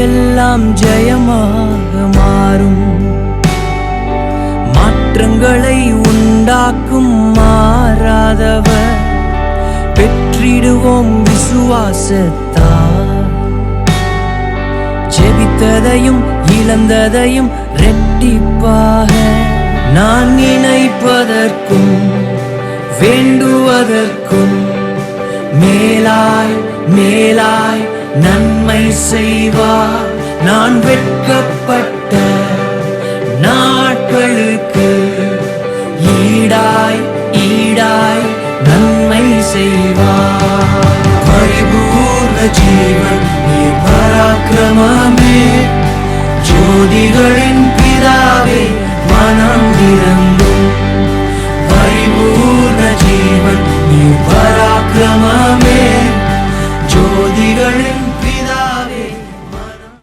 எல்லாம் ஜெயமாக மாறும். மாற்றங்களை உண்டாக்கும் மாறாதவர், பெற்றிடுவோம் விசுவாசத்தால். ஜெபித்ததையும் இழந்ததையும் ரெட்டிப்பாக நான் நினைப்பதற்கும் வேண்டுவதற்கும் மேலாய் மேலாய் நன்மை செய்வார். நான் வெட்கப்பட்ட நாட்களுக்கு ஈடாய் ஈடாய் நன்மை செய்வார். பரிபூர்ண ஜீவன் நீ பராக்கிரமமே, ஜோதிகளை